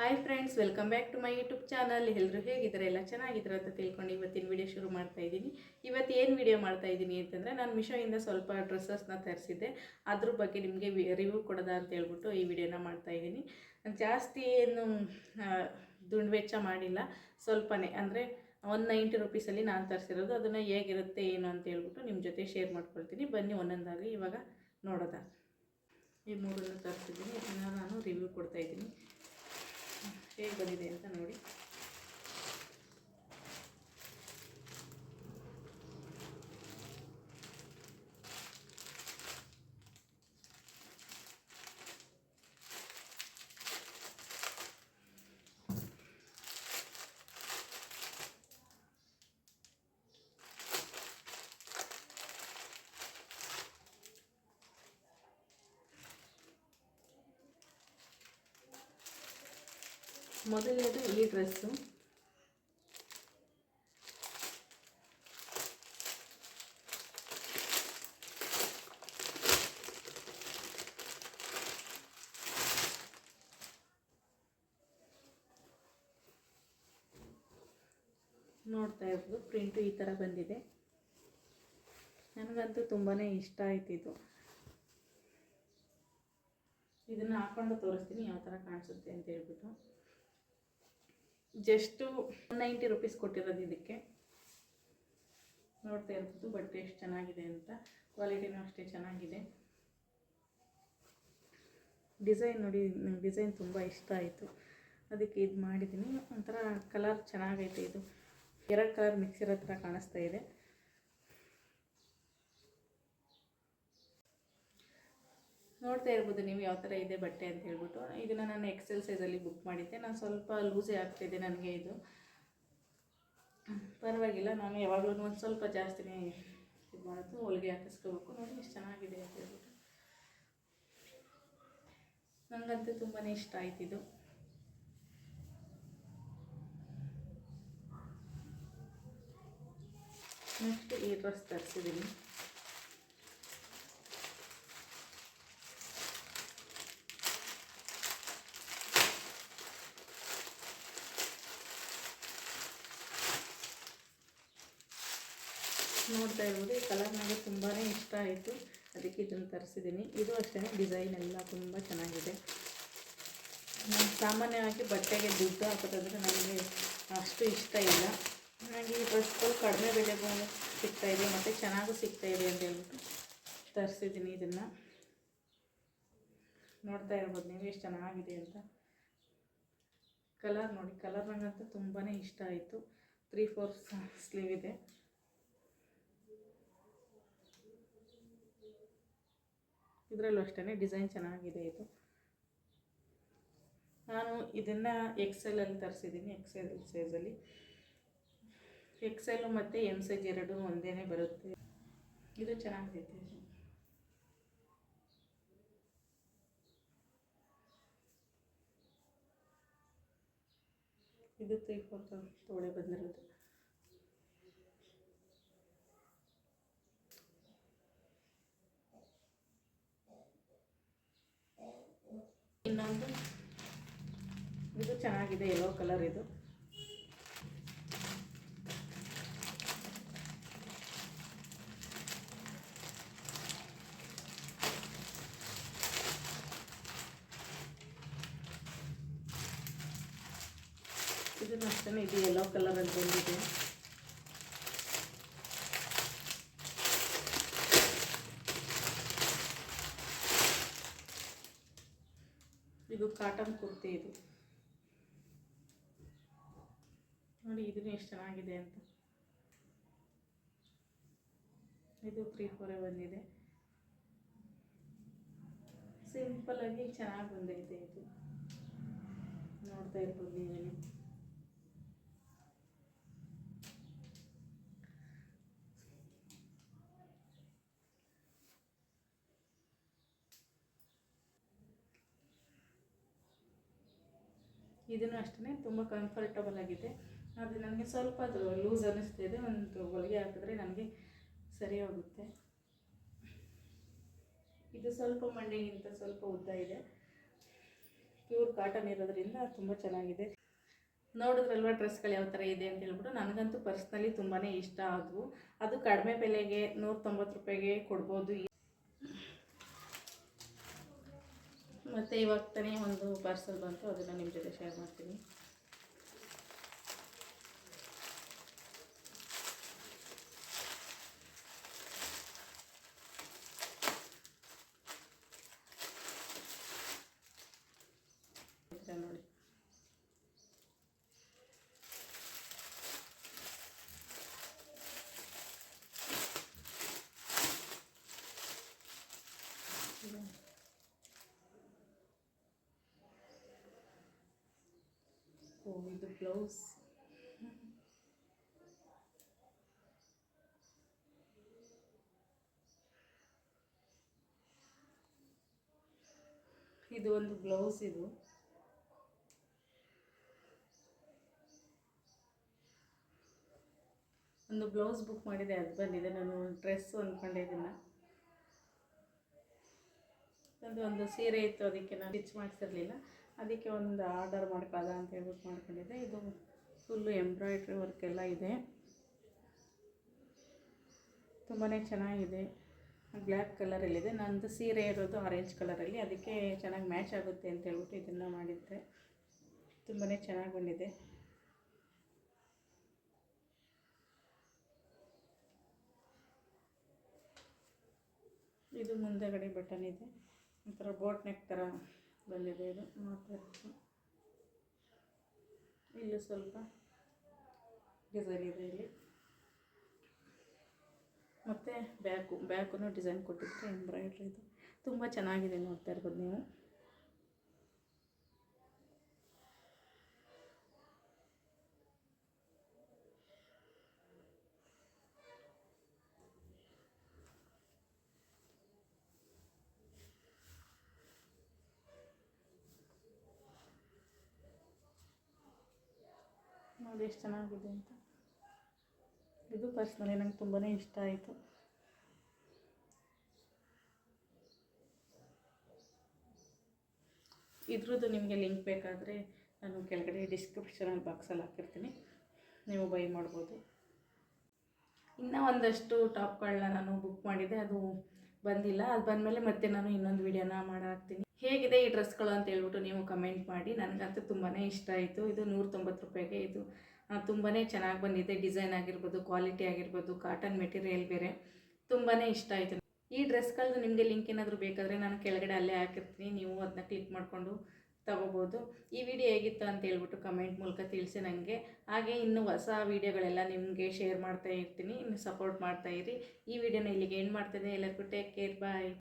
Hi friends, welcome back to my YouTube channel. ಎಲ್ಲರೂ ಹೇಗಿದ್ದಾರೆ? ಎಲ್ಲ ಚೆನ್ನಾಗಿದ್ದಾರೆ ಅಂತ ತಿಳ್ಕೊಂಡು ಇವತ್ತಿನ ವಿಡಿಯೋ ಶುರು ಮಾಡ್ತಾ ಇದ್ದೀನಿ. ಇವತ್ತು ಏನು ವಿಡಿಯೋ ಮಾಡ್ತಾ ಇದ್ದೀನಿ ಅಂತಂದರೆ, ನಾನು ಮಿಶೋಯಿಂದ ಸ್ವಲ್ಪ ಡ್ರೆಸ್ಸಸ್ನ ತರಿಸಿದ್ದೆ. ಅದ್ರ ಬಗ್ಗೆ ನಿಮಗೆ ರಿವ್ಯೂ ಕೊಡೋದ ಅಂತ ಹೇಳ್ಬಿಟ್ಟು ಈ ವಿಡಿಯೋನ ಮಾಡ್ತಾ ಇದ್ದೀನಿ. ಜಾಸ್ತಿ ಏನು ದುಂಡು ವೆಚ್ಚ ಮಾಡಿಲ್ಲ, ಸ್ವಲ್ಪನೇ ಅಂದರೆ 190 ರುಪೀಸಲ್ಲಿ ನಾನು ತರಿಸಿರೋದು. ಅದನ್ನು ಹೇಗಿರುತ್ತೆ ಏನು ಅಂತ ಹೇಳ್ಬಿಟ್ಟು ನಿಮ್ಮ ಜೊತೆ ಶೇರ್ ಮಾಡ್ಕೊಳ್ತೀನಿ. ಬನ್ನಿ ಒಂದೊಂದಾಗಿ ಇವಾಗ ನೋಡೋದ. ಈ ಮೂರನ್ನು ತರಿಸಿದ್ದೀನಿ, ಇದನ್ನು ನಾನು ರಿವ್ಯೂ ಕೊಡ್ತಾಯಿದ್ದೀನಿ. ಹೇಗೆ ಬಂದಿದೆ ಅಂತ ನೋಡಿ. ಮೊದಲನೇದು ಈ ಡ್ರೆಸ್ಸು. ನೋಡ್ತಾ ಇರ್ಬೋದು, ಪ್ರಿಂಟು ಈ ಥರ ಬಂದಿದೆ. ನನಗಂತೂ ತುಂಬಾ ಇಷ್ಟ ಆಯ್ತಿದ್ದು. ಇದನ್ನು ಹಾಕ್ಕೊಂಡು ತೋರಿಸ್ತೀನಿ ಯಾವ ಥರ ಕಾಣಿಸುತ್ತೆ ಅಂತ ಹೇಳ್ಬಿಟ್ಟು. ಜಸ್ಟು 190 ರುಪೀಸ್ ಕೊಟ್ಟಿರೋದು ಇದಕ್ಕೆ. ನೋಡ್ತಾ ಇರ್ಬೋದು ಬಟ್ಟೆ ಎಷ್ಟು ಚೆನ್ನಾಗಿದೆ ಅಂತ. ಕ್ವಾಲಿಟಿನೂ ಅಷ್ಟೇ ಚೆನ್ನಾಗಿದೆ. ಡಿಸೈನ್ ನೋಡಿ, ನಂಗೆ ಡಿಸೈನ್ ತುಂಬ ಇಷ್ಟ ಆಯಿತು, ಅದಕ್ಕೆ ಇದು ಮಾಡಿದ್ದೀನಿ. ಒಂಥರ ಕಲರ್ ಚೆನ್ನಾಗೈತೆ. ಇದು 2 ಕಲರ್ ಮಿಕ್ಸ್ ಇರೋ ಥರ ಕಾಣಿಸ್ತಾ ಇದೆ. ನೋಡ್ತಾ ಇರ್ಬೋದು ನೀವು ಯಾವ ಥರ ಇದೆ ಬಟ್ಟೆ ಅಂತ ಹೇಳ್ಬಿಟ್ಟು. ಇದನ್ನು ನಾನು ಎಕ್ಸೆಲ್ ಸೈಜಲ್ಲಿ ಬುಕ್ ಮಾಡಿದ್ದೆ. ನಾನು ಸ್ವಲ್ಪ ಲೂಸೇ ಆಗ್ತಿದೆ ನನಗೆ. ಇದು ಪರವಾಗಿಲ್ಲ, ನಾನು ಯಾವಾಗಲೂ ಒಂದು ಸ್ವಲ್ಪ ಜಾಸ್ತಿನೇ ಇದು ಮಾಡೋದು. ಹೊಲಿಗೆ ಹಾಕಿಸ್ಕೋಬೇಕು. ನೋಡಿ ಎಷ್ಟು ಚೆನ್ನಾಗಿದೆ ಅಂತ ಹೇಳ್ಬಿಟ್ಟು. ನನಗಂತೂ ತುಂಬಾ ಇಷ್ಟ ಆಯ್ತಿದ್ದು. ನೆಕ್ಸ್ಟ್ ಈ ಡ್ರೆಸ್ ತರಿಸಿದ್ದೀನಿ. ನೋಡ್ತಾ ಇರ್ಬೋದು, ಈ ಕಲರ್ ನನಗೆ ತುಂಬಾ ಇಷ್ಟ ಆಯಿತು, ಅದಕ್ಕೆ ಇದನ್ನು ತರಿಸಿದ್ದೀನಿ. ಇದು ಅಷ್ಟೇ, ಡಿಸೈನ್ ಎಲ್ಲ ತುಂಬ ಚೆನ್ನಾಗಿದೆ. ನಾನು ಸಾಮಾನ್ಯವಾಗಿ ಬಟ್ಟೆಗೆ ದುಡ್ಡು ಹಾಕೋದಂದರೆ ನನಗೆ ಅಷ್ಟು ಇಷ್ಟ ಇಲ್ಲ. ನನಗೆ ಈ ಡ್ರೆಸ್ಗಳು ಕಡಿಮೆ ಬೆಲೆಗೂ ಸಿಗ್ತಾಯಿದೆ ಮತ್ತು ಚೆನ್ನಾಗೂ ಸಿಗ್ತಾಯಿದೆ ಅಂತ ಹೇಳ್ಬಿಟ್ಟು ತರಿಸಿದ್ದೀನಿ ಇದನ್ನು. ನೋಡ್ತಾ ಇರ್ಬೋದು ನೀವು ಎಷ್ಟು ಚೆನ್ನಾಗಿದೆ ಅಂತ. ಕಲರ್ ನೋಡಿ, ಕಲರ್ ನನಗಂತೂ ತುಂಬಾ ಇಷ್ಟ ಆಯಿತು. 3/4 ಸ್ಲೀವ್ ಇದೆ. ಇದರಲ್ಲೂ ಅಷ್ಟೇ ಡಿಸೈನ್ ಚೆನ್ನಾಗಿದೆ. ಇದು ನಾನು ಇದನ್ನು ಎಕ್ಸೆಲಲ್ಲಿ ತರಿಸಿದ್ದೀನಿ. ಎಕ್ಸೆಲ್ ಸೈಜಲ್ಲಿ. ಎಕ್ಸೆಲ್ಲು ಮತ್ತು ಎಮ್ ಸೈಜ್ ಎರಡೂ ಒಂದೇ ಬರುತ್ತೆ. ಇದು ಚೆನ್ನಾಗಿದೆ. ಇದು 3/4 ತೋಳೆ ಬಂದಿರೋದು. ಇನ್ನೊಂದು ಇದು ಚೆನ್ನಾಗಿದೆ, ಯೆಲ್ಲೋ ಕಲರ್. ಇದು ಇದನ್ನು ಅಷ್ಟೇ, ಇದು ಯೆಲ್ಲೋ ಕಲರಲ್ಲಿ ಬಂದಿದೆ. ಇದು ಕಾಟನ್ ಕುರ್ತಿ. ಇದು ನೋಡಿ, ಇದನ್ನು ಎಷ್ಟು ಚೆನ್ನಾಗಿದೆ ಅಂತ. ಇದು 3/4 ಬಂದಿದೆ. ಸಿಂಪಲ್ಲಾಗಿ ಚೆನ್ನಾಗಿ ಬಂದೈತೆ. ಇದು ನೋಡ್ತಾ ಇರ್ಬೋದು ನೀವೇನು. ಇದನ್ನು ಅಷ್ಟೇ, ತುಂಬ ಕಂಫರ್ಟಬಲ್ ಆಗಿದೆ. ಅದು ನನಗೆ ಸ್ವಲ್ಪ ಅದು ಲೂಸ್ ಅನ್ನಿಸ್ತಿದೆ. ಒಂದು ಹೊಲಿಗೆ ಹಾಕಿದ್ರೆ ನನಗೆ ಸರಿ ಹೋಗುತ್ತೆ. ಇದು ಸ್ವಲ್ಪ ಮಂಡಿಗಿಂತ ಸ್ವಲ್ಪ ಉದ್ದ ಇದೆ. ಪ್ಯೂರ್ ಕಾಟನ್ ಇರೋದ್ರಿಂದ ತುಂಬ ಚೆನ್ನಾಗಿದೆ. ನೋಡಿದ್ರಲ್ವ ಡ್ರೆಸ್ಗಳು ಯಾವ ಥರ ಇದೆ ಅಂತ ಹೇಳ್ಬಿಟ್ಟು. ನನಗಂತೂ ಪರ್ಸ್ನಲಿ ತುಂಬಾ ಇಷ್ಟ ಆದವು. ಅದು ಕಡಿಮೆ ಬೆಲೆಗೆ 190 ರೂಪಾಯಿಗೆ ಕೊಡ್ಬೋದು. ಮತ್ತು ಇವಾಗ ತಾನೇ ಒಂದು ಪಾರ್ಸಲ್ ಬಂತು, ಅದನ್ನು ನಿಮ್ಮ ಜೊತೆ ಶೇರ್ ಮಾಡ್ತೀನಿ. ನೋಡಿ, ಇದು ಬ್ಲೌಸ್. ಇದು ಒಂದು ಬ್ಲೌಸ್. ಇದು ಒಂದು ಬ್ಲೌಸ್ ಬುಕ್ ಮಾಡಿದೆ, ಅದು ಬಂದಿದೆ. ನಾನು ಡ್ರೆಸ್ಸು ಅಂದ್ಕೊಂಡೆ ಇದನ್ನು. ಒಂದು ಸೀರೆ ಇತ್ತು, ಅದಕ್ಕೆ ನಾನು ಸ್ಟಿಚ್ ಮಾಡಿಸಿರಲಿಲ್ಲ. ಅದಕ್ಕೆ ಒಂದು ಆರ್ಡರ್ ಮಾಡ್ಕೊಳ್ಳೋದ ಅಂತ ಹೇಳ್ಬಿಟ್ಟು ಮಾಡ್ಕೊಂಡಿದ್ದೆ. ಇದು ಫುಲ್ಲು ಎಂಬ್ರಾಯ್ಡ್ರಿ ವರ್ಕ್ ಎಲ್ಲ ಇದೆ, ತುಂಬಾ ಚೆನ್ನಾಗಿದೆ. ಬ್ಲ್ಯಾಕ್ ಕಲರಲ್ಲಿದೆ. ನಂದು ಸೀರೆ ಇರೋದು ಆರೆಂಜ್ ಕಲರಲ್ಲಿ, ಅದಕ್ಕೆ ಚೆನ್ನಾಗಿ ಮ್ಯಾಚ್ ಆಗುತ್ತೆ ಅಂತ ಹೇಳ್ಬಿಟ್ಟು ಇದನ್ನು ಮಾಡಿದ್ದೆ. ತುಂಬಾ ಚೆನ್ನಾಗಿ ಬಂದಿದೆ. ಇದು ಮುಂದೆಗಡೆ ಬಟನ್ ಇದೆ, ಒಂಥರ ಬೋಟ್ ನೆಕ್ ಥರ ಬಂದಿದೆ. ಇದು ನೋಡ್ತಾ ಇರ್ತೀನಿ. ಇಲ್ಲೂ ಸ್ವಲ್ಪ ಡಿಸೈನ್ ಇದೆ ಇಲ್ಲಿ. ಮತ್ತು ಬ್ಯಾಕು ಡಿಸೈನ್ ಕೊಟ್ಟಿದ್ರೆ ಎಂಬ್ರಾಯ್ಡ್ರಿ. ಇದು ತುಂಬ ಚೆನ್ನಾಗಿದೆ, ನೋಡ್ತಾ ಇರ್ಬೋದು ನೀವು. ನೋಡಿ ಎಷ್ಟು ಚೆನ್ನಾಗಿದೆ ಅಂತ. ಇದು ಪರ್ಸ್ನಲಿ ನಂಗೆ ತುಂಬಾ ಇಷ್ಟ ಆಯಿತು. ಇದ್ರದ್ದು ನಿಮಗೆ ಲಿಂಕ್ ಬೇಕಾದರೆ ನಾನು ಕೆಳಗಡೆ ಡಿಸ್ಕ್ರಿಪ್ಷನಲ್ಲಿ ಬಾಕ್ಸಲ್ಲಿ ಹಾಕಿರ್ತೀನಿ, ನೀವು ಬೈ ಮಾಡ್ಬೋದು. ಇನ್ನೂ ಒಂದಷ್ಟು ಟಾಪ್ಗಳನ್ನ ನಾನು ಬುಕ್ ಮಾಡಿದ್ದೆ, ಅದು ಬಂದಿಲ್ಲ. ಅದು ಬಂದಮೇಲೆ ಮತ್ತೆ ನಾನು ಇನ್ನೊಂದು ವೀಡಿಯೋನ ಹಾಕ್ತೀನಿ. ಹೇಗಿದೆ ಈ ಡ್ರೆಸ್ಗಳು ಅಂತ ಹೇಳ್ಬಿಟ್ಟು ನೀವು ಕಮೆಂಟ್ ಮಾಡಿ. ನನಗಂತೂ ತುಂಬಾ ಇಷ್ಟ ಆಯಿತು. ಇದು 190 ರೂಪಾಯಿಗೆ ಇದು ತುಂಬಾ ಚೆನ್ನಾಗಿ ಬಂದಿದೆ. ಡಿಸೈನ್ ಆಗಿರ್ಬೋದು, ಕ್ವಾಲಿಟಿ ಆಗಿರ್ಬೋದು, ಕಾಟನ್ ಮೆಟೀರಿಯಲ್ ಬೇರೆ ತುಂಬಾ ಇಷ್ಟ ಆಯಿತು. ಈ ಡ್ರೆಸ್ಗಳದ್ದು ನಿಮಗೆ ಲಿಂಕ್ ಏನಾದರೂ ಬೇಕಾದರೆ ನಾನು ಕೆಳಗಡೆ ಅಲ್ಲೇ ಹಾಕಿರ್ತೀನಿ, ನೀವು ಅದನ್ನ ಕ್ಲಿಕ್ ಮಾಡಿಕೊಂಡು ತಗೋಬೋದು. ಈ ವಿಡಿಯೋ ಹೇಗಿತ್ತು ಅಂತ ಹೇಳ್ಬಿಟ್ಟು ಕಮೆಂಟ್ ಮೂಲಕ ತಿಳಿಸಿ ನನಗೆ. ಹಾಗೆ ಇನ್ನೂ ಹೊಸ ವೀಡಿಯೋಗಳೆಲ್ಲ ನಿಮಗೆ ಶೇರ್ ಮಾಡ್ತಾ ಇರ್ತೀನಿ, ಇನ್ನು ಸಪೋರ್ಟ್ ಮಾಡ್ತಾಯಿರಿ. ಈ ವಿಡಿಯೋನ ಇಲ್ಲಿಗೆ ಎಂಡ್ ಮಾಡ್ತಾಯಿದ್ದೀನಿ. ಎಲ್ಲರಿಗೂ ಟೇಕ್ ಕೇರ್, ಬಾಯ್.